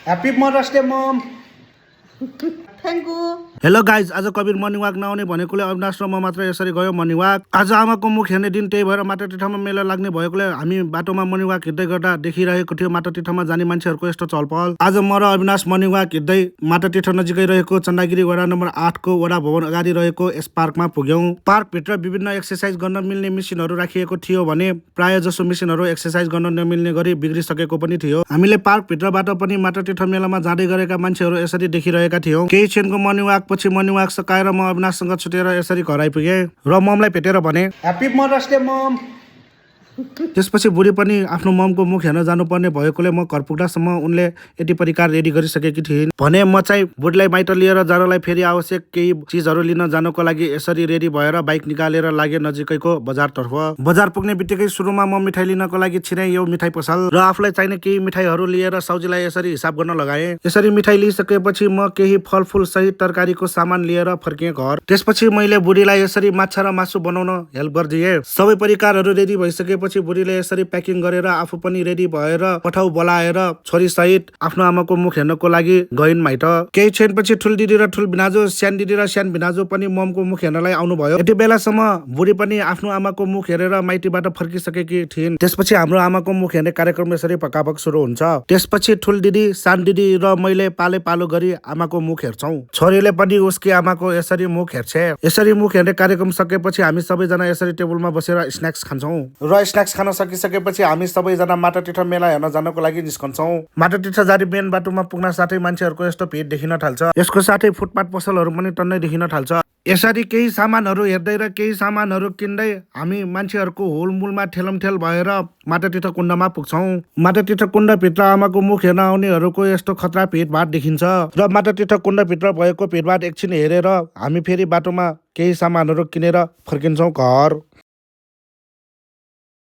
Happy mother's day mom. Thank you. Hello guys, आज Kabir morning walk नआउने भनेकोले अविनाश र म मात्र यसरी गयो मर्निङ वाक। आज आमाको मुख हेर्ने दिन, त्यही भएर माटाटीठामा मेला लाग्ने भएकोले हामी बाटोमा मर्निङ वाक हिँड्दै गर्दा देखिरहेको थियो माटाटीठामा जाने मान्छेहरूको यस्तो चलपहल। आज म र अविनाश मर्निङ वाक हिँड्दै माटाटीठा नजिकै रहेको चन्दागिरी वडा नम्बर 8 को वडा भवन अगाडि रहेको यस पार्कमा पुग्यौं। पार्कभित्र विभिन्न एक्सर्साइज गर्न मिल्ने मेसिनहरू राखिएको थियो भने प्राय जसो मेसिनहरू एक्सर्साइज गर्न नमिल्ने गरी बिग्रिसकेको पनि थियो। हामीले पार्कभित्रबाट पनि माटाटीठा मेलामा जाँदै गरेका मान्छेहरू यसरी देखिरहेका थियौं। केही क्षणको मर्निङ वाक पछि मर्निङ वाक सकाएर म अविनाशसँग छुटेर यसरी घर आइपुगेँ र ममलाई भेटेर भने ह्याप्पी मदर्स डे मम। त्यसपछि बुढी पनि आफ्नो ममको मुख हेर्न जानुपर्ने भएकोले म घर पुग्दासम्म उनले यति परिकार रेडी गरिसकेकी थिइन् भने म चाहिँ बुढीलाई बाहिर लिएर जानलाई फेरि आवश्यक केही चिजहरू लिन जानको लागि यसरी रेडी भएर बाइक निकालेर लागे नजिकैको बजारतर्फ। बजार पुग्ने बित्तिकै सुरुमा म मिठाई लिनको लागि छिरेँ यो मिठाई पसल र आफूलाई चाहिने केही मिठाईहरू लिएर साउजीलाई यसरी हिसाब गर्न लगाएँ। यसरी मिठाई लिइसकेपछि म केही फलफुल सहित तरकारीको सामान लिएर फर्किएँ घर। त्यसपछि मैले बुढीलाई यसरी माछा र मासु बनाउन हेल्प गरिदिएँ। सबै परिकारहरू रेडी भइसकेपछि बुढीले यसरी प्याकिङ गरेर आफू पनि रेडी भएर पठाउ बोलाएर छोरी सहित आफ्नो आमाको मुख हेर्नको लागि गइन् माइत। केही क्षणपछि ठुल दिदी र ठुल भिनाजु, सानो दिदी र सानो भिनाजु पनि ममको मुख हेर्नलाई आउनुभयो। यति बेलासम्म बुढी पनि आफ्नो आमाको मुख हेरेर माइतीबाट फर्किसकेकी थिइन्। त्यसपछि हाम्रो आमाको मुख हेर्ने कार्यक्रम यसरी पकापक सुरु हुन्छ। त्यसपछि ठुल दिदी, सानो दिदी र मैले पाले पालो गरी आमाको मुख हेर्छौं। छोरीले पनि उसकी आमाको यसरी मुख हेर्छे। यसरी मुख हेर्ने कार्यक्रम सकेपछि हामी सबैजना यसरी टेबलमा बसेर स्न्याक्स खान्छौं र स्न्याक्स खान सकिसकेपछि हामी सबैजना माटाटीठा मेला हेर्न जानको लागि निस्कन्छौं। माटाटीठा जारी मेन बाटोमा पुग्न साथै मान्छेहरूको यस्तो भिड देखिन थाल्छ। यसको साथै फुटपाथ पसलहरू पनि टन्नै देखिन थाल्छ। यसरी केही सामानहरू हेर्दै र केही सामानहरू किन्दै हामी मान्छेहरूको हुलमुलमा ठेलमठेल भएर माटाटीठा कुण्डमा पुग्छौं। माटाटीठा कुण्डभित्र आमाको मुख हेर्न आउनेहरूको यस्तो खतरा भिडभाड देखिन्छ र माटाटीठा कुण्डभित्र भएको भिडभाड एकछिन हेरेर हामी फेरि बाटोमा केही सामानहरू किनेर फर्किन्छौं घर।